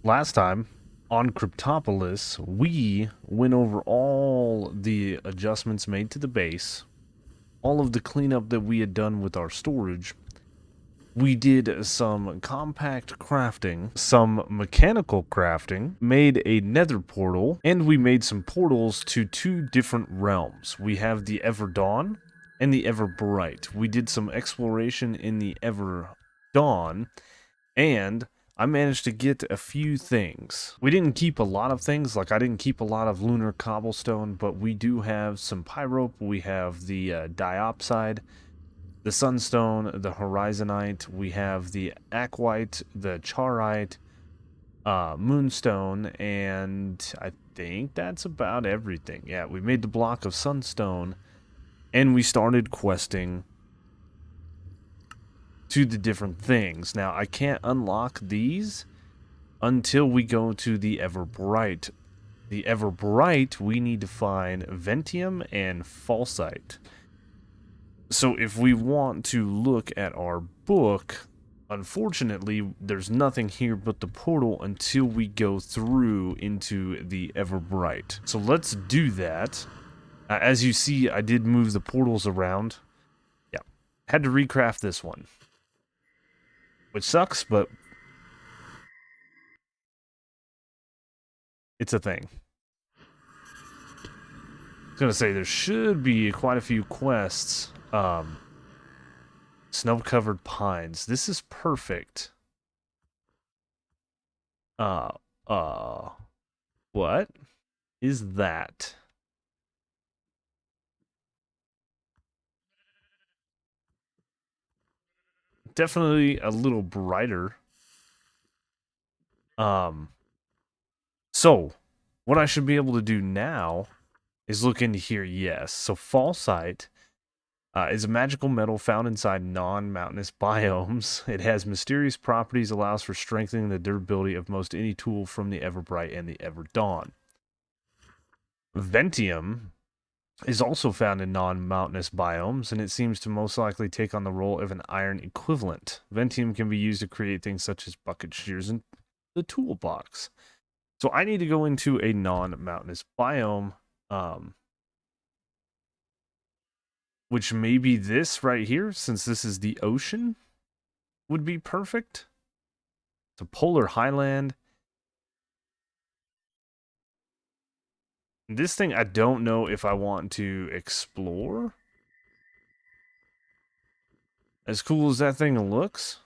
Last time on Cryptopolis, we went over all the adjustments made to the base, all of the cleanup that we had done with our storage. We did some compact crafting, some mechanical crafting, made a nether portal, and we made some portals to two different realms. We have the Ever Dawn and the Ever Bright. We did some exploration in the Ever Dawn, and I managed to get a few things. We didn't keep a lot of things, like I didn't keep a lot of lunar cobblestone, but we do have some pyrope. We have the diopside, the sunstone, the horizonite. We have the aquite, the charite, moonstone, and I think that's about everything. Yeah, we made the block of sunstone, and we started questing to the different things. Now, I can't unlock these until we go to the Everbright. The Everbright, we need to find Ventium and Falsite. So if we want to look at our book, unfortunately, there's nothing here but the portal until we go through into the Everbright. So let's do that. As you see, I did move the portals around. Yeah, had to recraft this one, which sucks, but it's a thing. I was gonna say there should be quite a few quests. Snow-covered pines. This is perfect. Uh, what is that? Definitely a little brighter. So what I should be able to do now is look into here. Yes. So falsite is a magical metal found inside non-mountainous biomes. It has mysterious properties, allows for strengthening the durability of most any tool from the Everbright and the Everdawn. Ventium is also found in non-mountainous biomes, and it seems to most likely take on the role of an iron equivalent. Ventium can be used to create things such as bucket shears and the toolbox. So I need to go into a non-mountainous biome, which may be this right here, since this is the ocean, would be perfect. It's a polar highland. This thing I don't know if I want to explore. As cool as that thing looks.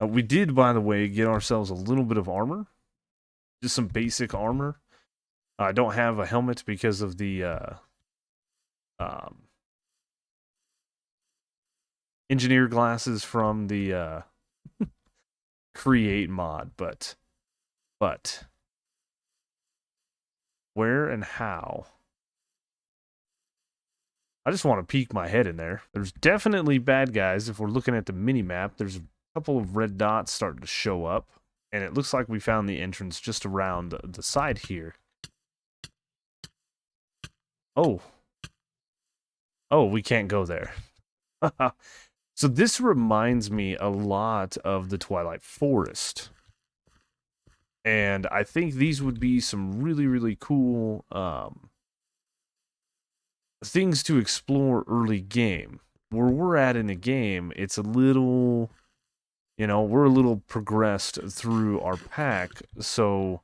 We did, by the way, get ourselves a little bit of armor. Just some basic armor. I don't have a helmet because of the engineer glasses from the create mod, but where and how? I just want to peek my head in there. There's definitely bad guys. If we're looking at the mini map, there's a couple of red dots starting to show up, and it looks like we found the entrance just around the side here. Oh, we can't go there. So this reminds me a lot of the Twilight Forest. And I think these would be some really, really cool things to explore early game. Where we're at in the game, it's a little, we're a little progressed through our pack. So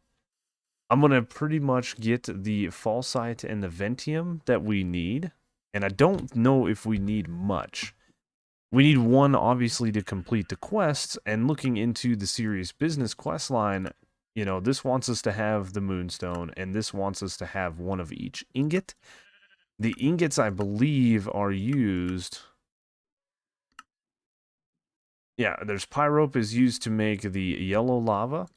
I'm going to pretty much get the Falsite and the Ventium that we need. And I don't know if we need much. We need one, obviously, to complete the quests, and looking into the serious business quest line, this wants us to have the Moonstone, and this wants us to have one of each ingot. The ingots, I believe, are used... Yeah, there's pyrope is used to make the yellow lava.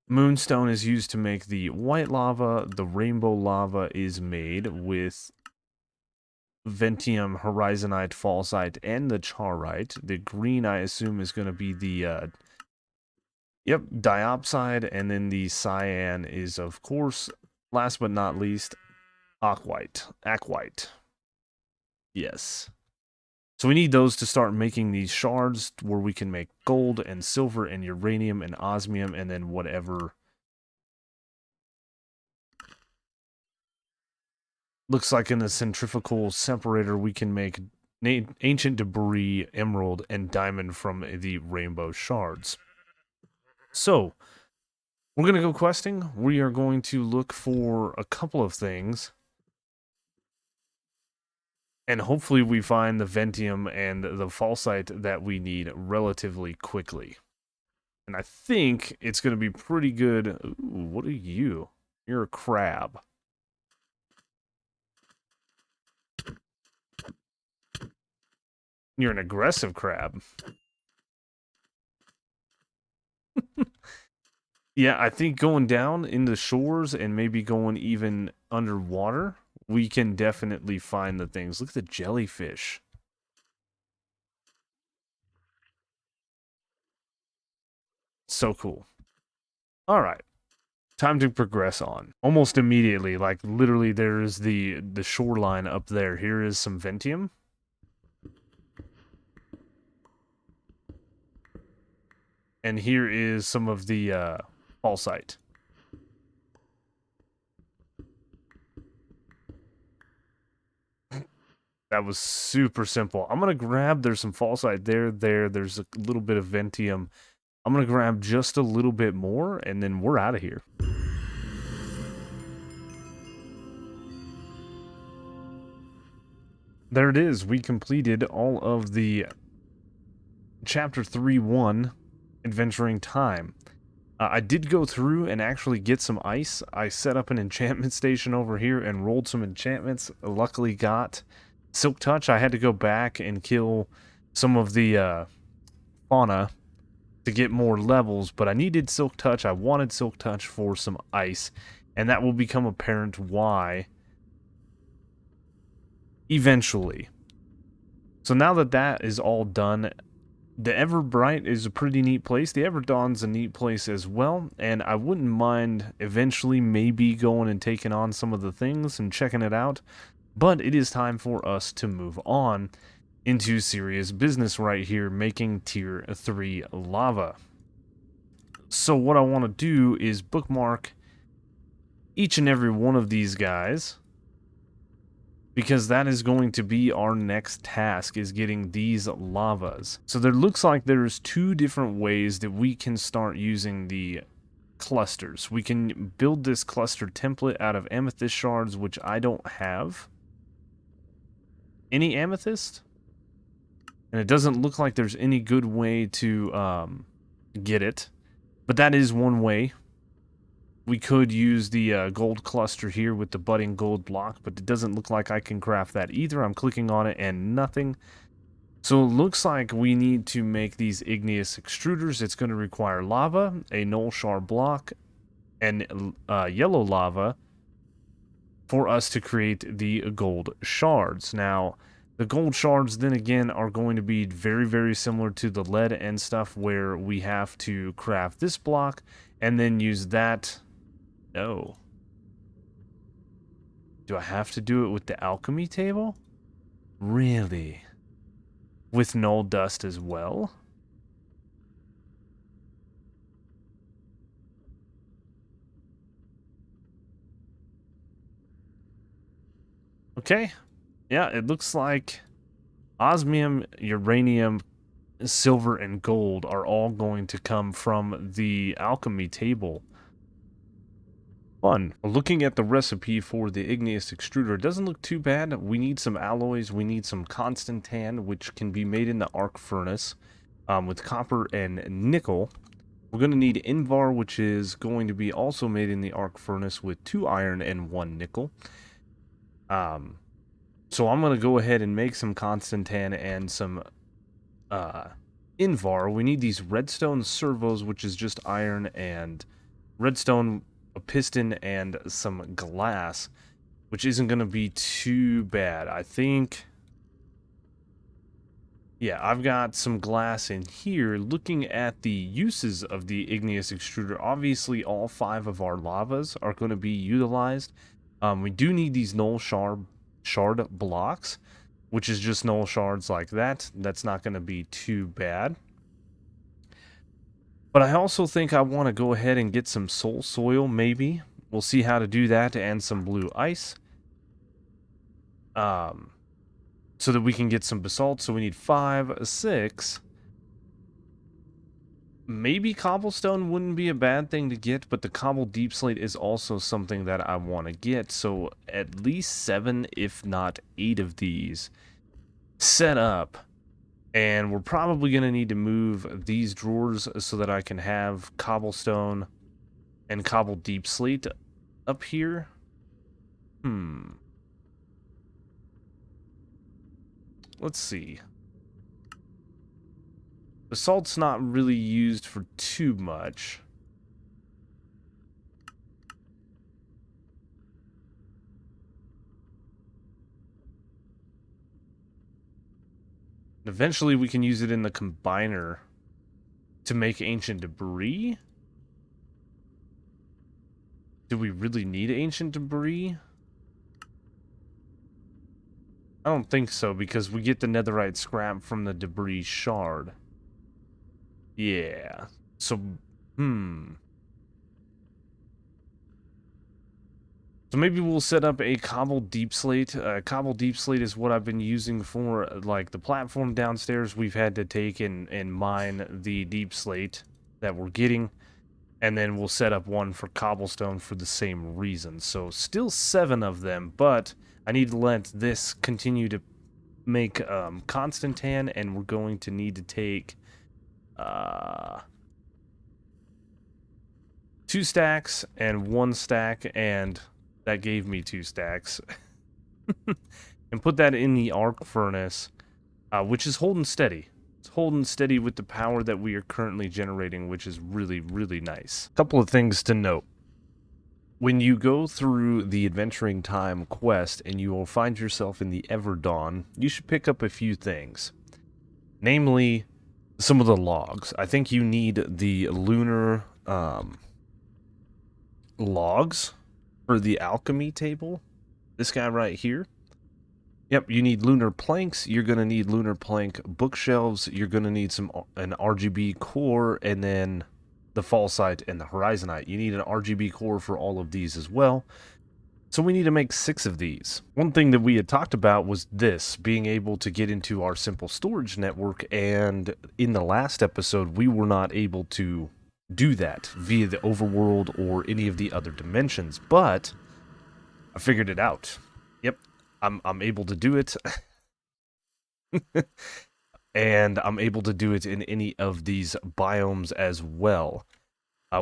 Moonstone is used to make the white lava. The rainbow lava is made with Ventium, Horizonite, Falsite, and the Charite. The green, I assume, is going to be the, diopside, and then the cyan is, of course, last but not least, aquite. Yes. So we need those to start making these shards where we can make gold and silver and uranium and osmium and then whatever looks like in the centrifugal separator we can make ancient debris, emerald, and diamond from the rainbow shards. So we're going to go questing. We are going to look for a couple of things. And hopefully we find the Ventium and the Falsite that we need relatively quickly. And I think it's going to be pretty good. Ooh, what are you? You're a crab. You're an aggressive crab. Yeah, I think going down in the shores and maybe going even underwater, we can definitely find the things. Look at the jellyfish. So cool. All right. Time to progress on. Almost immediately, like literally there's the shoreline up there. Here is some Ventium. And here is some of the Falsite. That was super simple. I'm going to grab, there's some Falsite there, there's a little bit of Ventium. I'm going to grab just a little bit more, and then we're out of here. There it is. We completed all of the Chapter 3-1 Adventuring Time. I did go through and actually get some ice. I set up an enchantment station over here and rolled some enchantments. Luckily got Silk Touch. I had to go back and kill some of the fauna to get more levels, but I needed Silk Touch. I wanted Silk Touch for some ice, and that will become apparent why eventually. So now that that is all done, the Everbright is a pretty neat place. The Everdawn's a neat place as well, and I wouldn't mind eventually maybe going and taking on some of the things and checking it out, but it is time for us to move on into serious business right here, making Tier 3 lava. So what I want to do is bookmark each and every one of these guys, because that is going to be our next task, is getting these lavas. So there looks like there's two different ways that we can start using the clusters. We can build this cluster template out of amethyst shards, which I don't have any amethyst, and it doesn't look like there's any good way to get it, but that is one way. We could use the gold cluster here with the budding gold block, but it doesn't look like I can craft that either. I'm clicking on it and nothing. So it looks like we need to make these igneous extruders. It's going to require lava, a null shard block, and yellow lava for us to create the gold shards. Now, the gold shards then again are going to be very, very similar to the lead and stuff, where we have to craft this block and then use that. No. Do I have to do it with the alchemy table? Really? With null dust as well? Okay. Yeah, it looks like osmium, uranium, silver, and gold are all going to come from the alchemy table. Fun. Looking at the recipe for the igneous extruder, it doesn't look too bad. We need some alloys. We need some constant tan, which can be made in the arc furnace with copper and nickel. We're going to need Invar, which is going to be also made in the arc furnace with 2 iron and 1 nickel. So I'm going to go ahead and make some constant tan and some Invar. We need these redstone servos, which is just iron and redstone, a piston, and some glass, which isn't going to be too bad. I think, yeah, I've got some glass in here. Looking at the uses of the igneous extruder, obviously all 5 of our lavas are going to be utilized. We do need these null shard blocks, which is just null shards like that. That's not going to be too bad. But I also think I want to go ahead and get some soul soil, maybe. We'll see how to do that, and some blue ice. So that we can get some basalt. So we need 5, 6. Maybe cobblestone wouldn't be a bad thing to get, but the cobble deep slate is also something that I want to get. So at least 7, if not 8 of these set up. And we're probably going to need to move these drawers so that I can have cobblestone and cobble deep slate up here. Let's see. Basalt's not really used for too much. Eventually we can use it in the combiner to make ancient debris. Do we really need ancient debris? I don't think so, because we get the netherite scrap from the debris shard. Yeah. So, So maybe we'll set up a cobble deep slate. Cobble deep slate is what I've been using for, like, the platform downstairs. We've had to take and mine the deep slate that we're getting. And then we'll set up one for cobblestone for the same reason. So still 7 of them, but I need to let this continue to make constant tan, and we're going to need to take 2 stacks and 1 stack, and that gave me 2 stacks. And put that in the arc furnace, which is holding steady. It's holding steady with the power that we are currently generating, which is really, really nice. Couple of things to note. When you go through the Adventuring Time quest and you will find yourself in the Everdawn, you should pick up a few things. Namely, some of the logs. I think you need the lunar logs for the alchemy table. This guy right here. Yep, you need lunar planks. You're going to need lunar plank bookshelves. You're going to need an RGB core, and then the fallsite and the horizonite. You need an RGB core for all of these as well. So we need to make 6 of these. One thing that we had talked about was this, being able to get into our simple storage network, and in the last episode we were not able to do that via the overworld or any of the other dimensions, but I figured it out. Yep, I'm able to do it. And I'm able to do it in any of these biomes as well,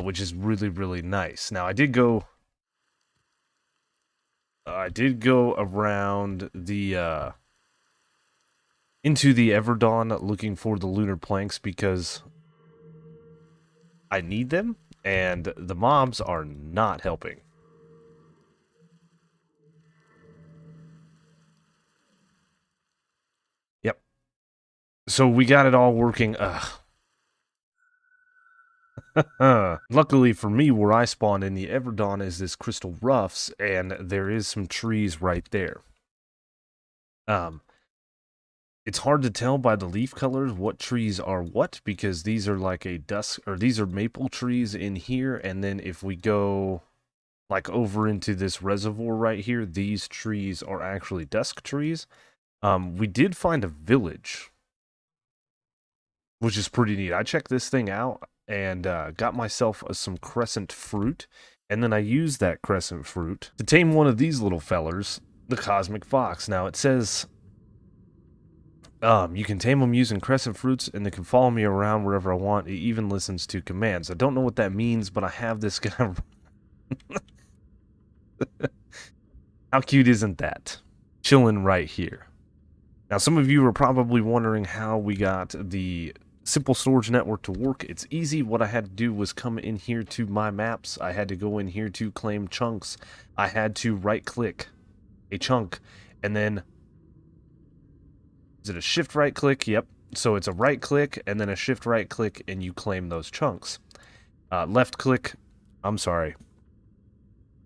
which is really, really nice. Now, I did go around the into the Everdawn looking for the lunar planks because I need them, and the mobs are not helping. Yep. So we got it all working. Luckily for me, where I spawned in the Everdawn is this Crystal Roughs, and there is some trees right there. It's hard to tell by the leaf colors what trees are what, because these are like these are maple trees in here, and then if we go like over into this reservoir right here, these trees are actually dusk trees. We did find a village, which is pretty neat. I checked this thing out and got myself some crescent fruit, and then I used that crescent fruit to tame one of these little fellers, the Cosmic Fox. Now it says you can tame them using crescent fruits, and they can follow me around wherever I want. It even listens to commands. I don't know what that means, but I have this guy. How cute isn't that? Chilling right here. Now, some of you are probably wondering how we got the simple storage network to work. It's easy. What I had to do was come in here to my maps. I had to go in here to claim chunks. I had to right-click a chunk, and then is it a shift right click? Yep. So it's a right click and then a shift right click, and you claim those chunks. Left click, I'm sorry.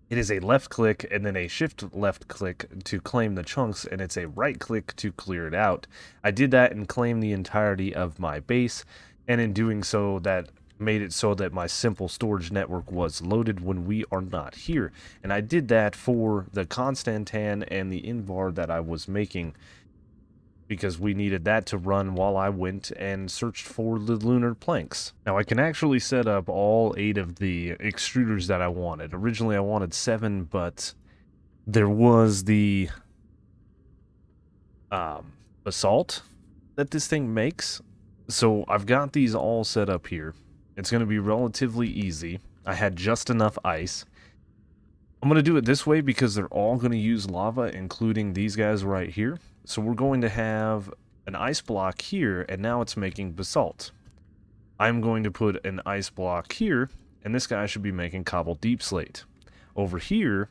It is a left click and then a shift left click to claim the chunks, and it's a right click to clear it out. I did that and claimed the entirety of my base, and in doing so, that made it so that my simple storage network was loaded when we are not here. And I did that for the Constantan and the Invar that I was making, because we needed that to run while I went and searched for the lunar planks. Now I can actually set up all 8 of the extruders that I wanted. Originally I wanted 7, but there was the basalt that this thing makes. So I've got these all set up here. It's going to be relatively easy. I had just enough ice. I'm going to do it this way because they're all going to use lava, including these guys right here. So we're going to have an ice block here, and now it's making basalt. I'm going to put an ice block here, and this guy should be making cobble deep slate. Over here,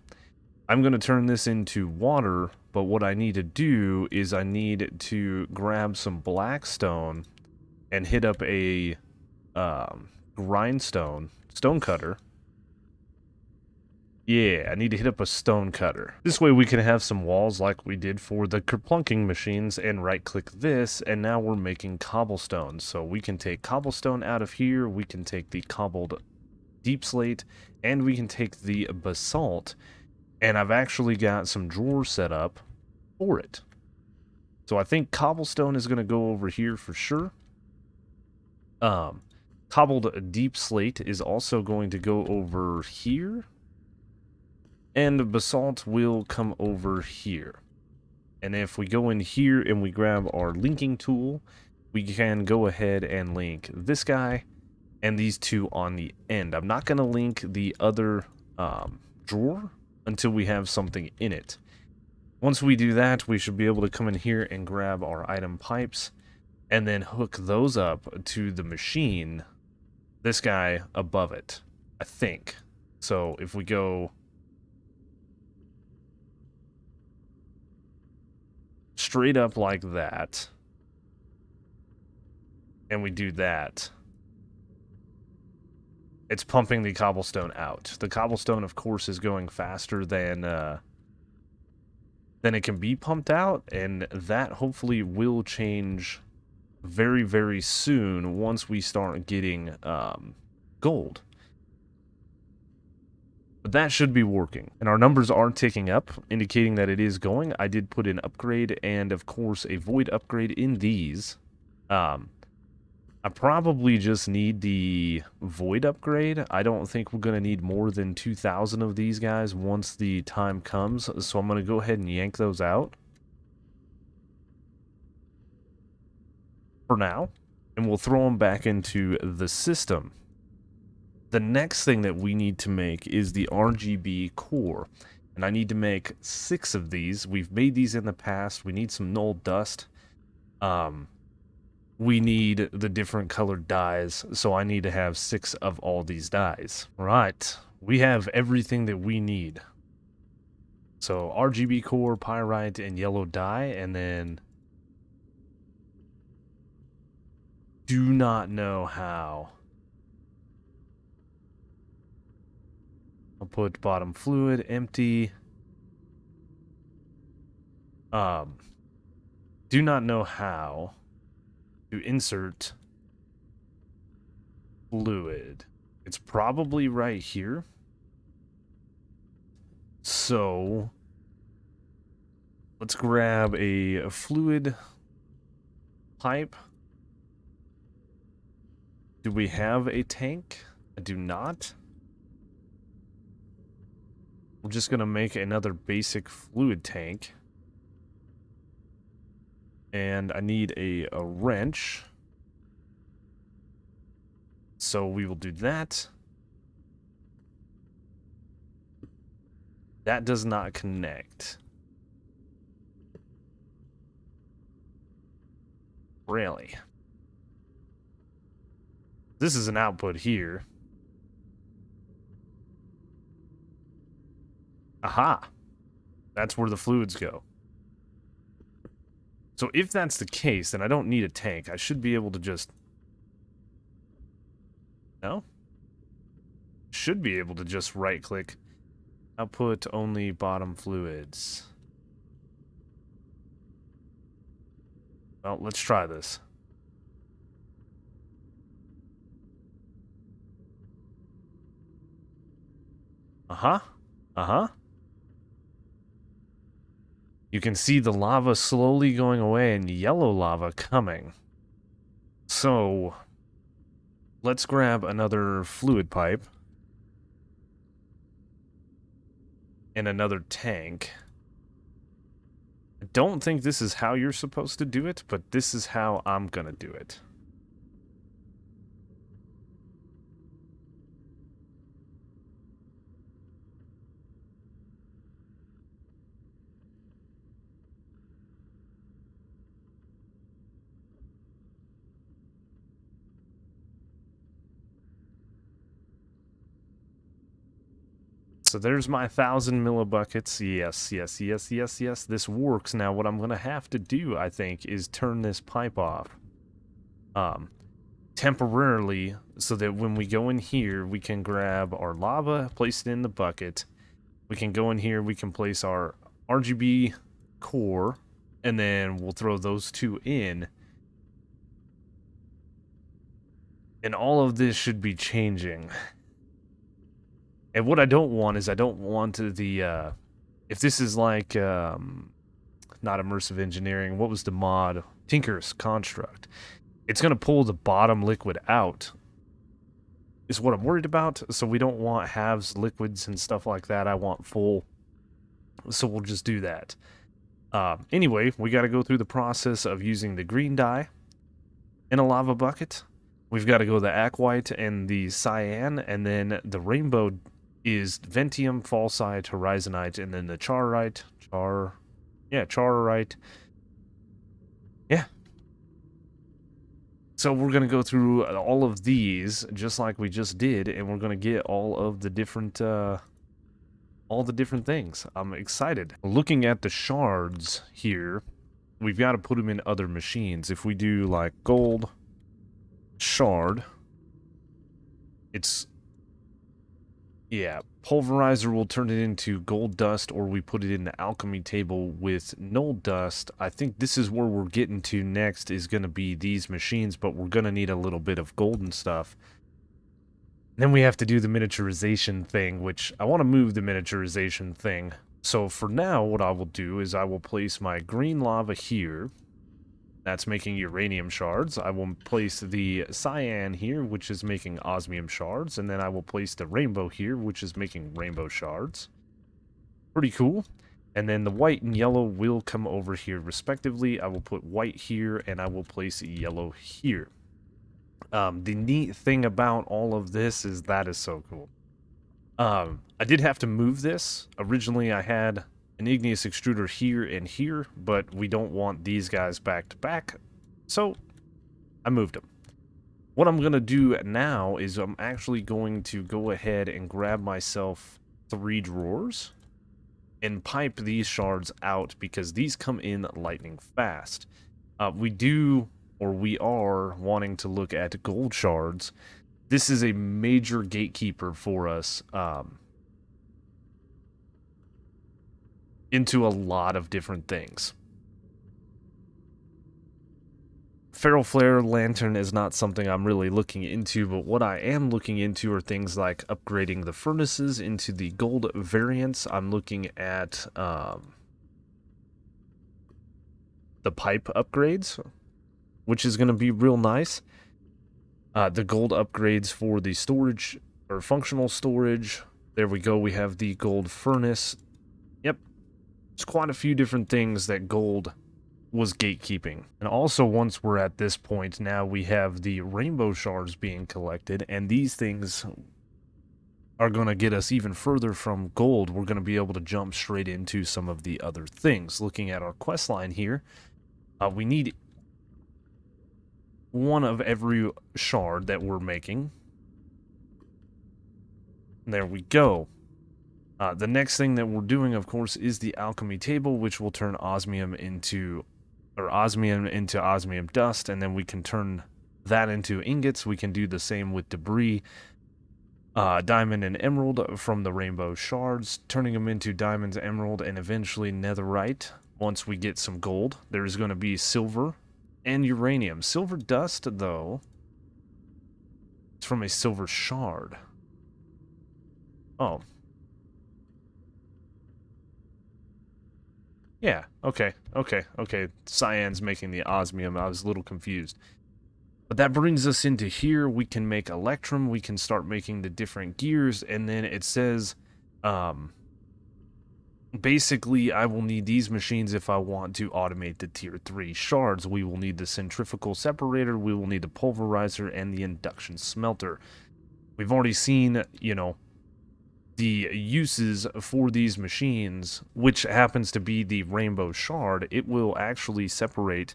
I'm going to turn this into water, but what I need to do is I need to grab some blackstone and hit up a grindstone, stone cutter. Yeah, I need to hit up a stone cutter. This way we can have some walls like we did for the plunking machines, and right-click this, and now we're making cobblestone. So we can take cobblestone out of here, we can take the cobbled deep slate, and we can take the basalt, and I've actually got some drawers set up for it. So I think cobblestone is going to go over here for sure. Cobbled deep slate is also going to go over here. And basalt will come over here. And if we go in here and we grab our linking tool, we can go ahead and link this guy and these two on the end. I'm not going to link the other drawer until we have something in it. Once we do that, we should be able to come in here and grab our item pipes and then hook those up to the machine, this guy above it, I think. So if we go straight up like that, and we do that, it's pumping the cobblestone out. The cobblestone, of course, is going faster than it can be pumped out, and that hopefully will change very, very soon once we start getting gold. But that should be working, and our numbers are ticking up, indicating that it is going. I did put an upgrade and, of course, a void upgrade in these. I probably just need the void upgrade. I don't think we're going to need more than 2,000 of these guys once the time comes, so I'm going to go ahead and yank those out for now, and we'll throw them back into the system. The next thing that we need to make is the RGB core, and I need to make 6 of these. We've made these in the past. We need some null dust. We need the different colored dyes, so I need to have 6 of all these dyes. Right, we have everything that we need. So RGB core, pyrite, and yellow dye, and then do not know how. I'll put bottom fluid, empty. Do not know how to insert fluid. It's probably right here. So let's grab a fluid pipe. Do we have a tank? I do not. We're just going to make another basic fluid tank. And I need a wrench. So we will do that. That does not connect. Really? This is an output here. Aha! That's where the fluids go. So if that's the case, then I don't need a tank. I should be able to just... No? Should be able to just right-click Output only bottom fluids. Well, let's try this. Uh-huh. Uh-huh. You can see the lava slowly going away and yellow lava coming. So, let's grab another fluid pipe. And another tank. I don't think this is how you're supposed to do it, but this is how I'm gonna do it. So there's my 1,000 millibuckets. Yes, yes, yes, yes, yes. This works. Now what I'm gonna have to do, I think, is turn this pipe off. Temporarily, so that when we go in here, we can grab our lava, place it in the bucket. We can go in here, we can place our RGB core, and then we'll throw those two in. And all of this should be changing. And what I don't want is I don't want the, if this is like, not immersive engineering, what was the mod? Tinker's Construct. It's going to pull the bottom liquid out, is what I'm worried about. So we don't want halves liquids and stuff like that. I want full. So we'll just do that. Anyway, we got to go through the process of using the green dye in a lava bucket. We've got to go the aquite and the cyan, and then the rainbow is Ventium, Fallsite, Horizonite, and then the Charrite. Charrite. Yeah. So we're going to go through all of these, just like we just did, and we're going to get all of the different, things. I'm excited. Looking at the shards here, we've got to put them in other machines. If we do, like, gold shard, it's... yeah, pulverizer will turn it into gold dust, or we put it in the alchemy table with null dust. I think this is where we're getting to next, is going to be these machines, but we're going to need a little bit of golden stuff. Then we have to do the miniaturization thing, which I want to move the miniaturization thing. So for now, what I will do is I will place my green lava here. That's making uranium shards. I will place the cyan here, which is making osmium shards. And then I will place the rainbow here, which is making rainbow shards. Pretty cool. And then the white and yellow will come over here respectively. I will put white here, and I will place yellow here. The neat thing about all of this is that is so cool. I did have to move this. Originally, I had an igneous extruder here and here, but we don't want these guys back to back, so I moved them. What I'm going to do now is I'm actually going to go ahead and grab myself 3 drawers and pipe these shards out, because these come in lightning fast. We are wanting to look at gold shards. This is a major gatekeeper for us into a lot of different things. Feral Flare Lantern is not something I'm really looking into, but what I am looking into are things like upgrading the furnaces into the gold variants. I'm looking at the pipe upgrades, which is going to be real nice. The gold upgrades for the storage, or functional storage. There we go, we have the gold furnace. Yep, there's quite a few different things that gold was gatekeeping. And also, once we're at this point, now we have the rainbow shards being collected, and these things are going to get us even further from gold. We're going to be able to jump straight into some of the other things. Looking at our quest line here, we need one of every shard that we're making. There we go. The next thing that we're doing, of course, is the alchemy table, which will turn osmium into osmium dust, and then we can turn that into ingots. We can do the same with debris. diamond and emerald from the rainbow shards, turning them into diamonds, emerald, and eventually netherite. Once we get some gold, there's going to be silver and uranium. Silver dust, though, it's from a silver shard. Oh. Yeah, okay. Cyan's making the osmium. I was a little confused. But that brings us into here. We can make electrum. We can start making the different gears. And then it says, basically, I will need these machines if I want to automate the tier 3 shards. We will need the centrifugal separator. We will need the pulverizer and the induction smelter. We've already seen, you know, the uses for these machines, which happens to be the rainbow shard. It will actually separate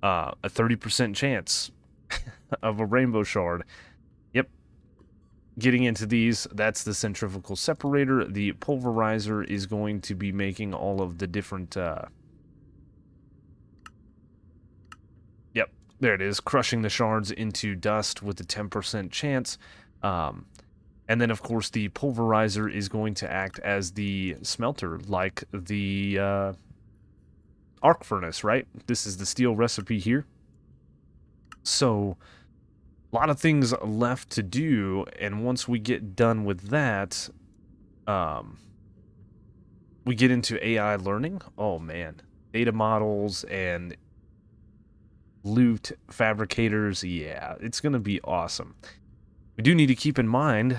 a 30% chance of a rainbow shard. Yep. Getting into these, that's the centrifugal separator. The pulverizer is going to be making all of the different... Yep, there it is. Crushing the shards into dust with a 10% chance. And then, of course, the pulverizer is going to act as the smelter, like the arc furnace, right? This is the steel recipe here. So, a lot of things left to do, and once we get done with that, we get into AI learning. Oh, man. Data models and loot fabricators. Yeah, it's going to be awesome. We do need to keep in mind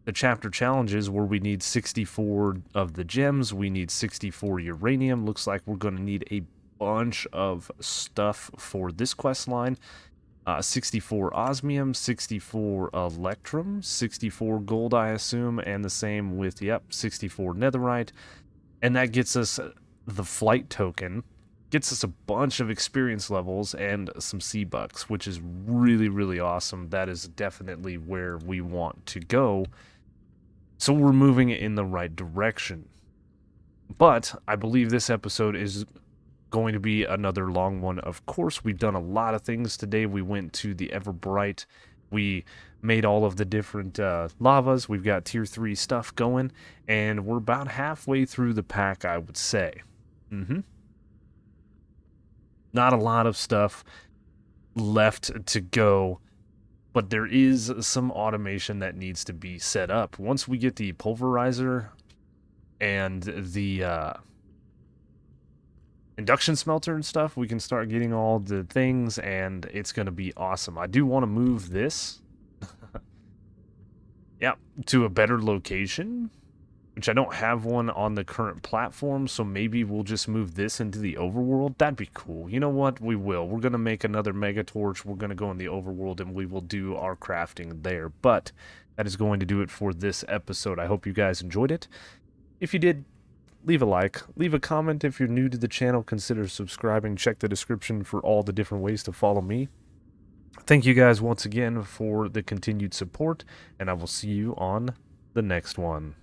the chapter challenges where we need 64 of the gems, we need 64 uranium. Looks like we're going to need a bunch of stuff for this quest line. 64 osmium, 64 electrum, 64 gold, I assume, and the same with, yep, 64 netherite. And that gets us the flight token, gets us a bunch of experience levels and some C-bucks, which is really, really awesome. That is definitely where we want to go. So we're moving in the right direction. But I believe this episode is going to be another long one. Of course, we've done a lot of things today. We went to the Everbright. We made all of the different lavas. We've got tier 3 stuff going. And we're about halfway through the pack, I would say. Not a lot of stuff left to go. But there is some automation that needs to be set up. Once we get the pulverizer and the induction smelter and stuff, we can start getting all the things, and it's going to be awesome. I do want to move this yeah, to a better location, which I don't have one on the current platform, so maybe we'll just move this into the overworld. That'd be cool. You know what? We will. We're going to make another mega torch. We're going to go in the overworld, and we will do our crafting there. But that is going to do it for this episode. I hope you guys enjoyed it. If you did, leave a like. Leave a comment. If you're new to the channel, consider subscribing. Check the description for all the different ways to follow me. Thank you guys once again for the continued support, and I will see you on the next one.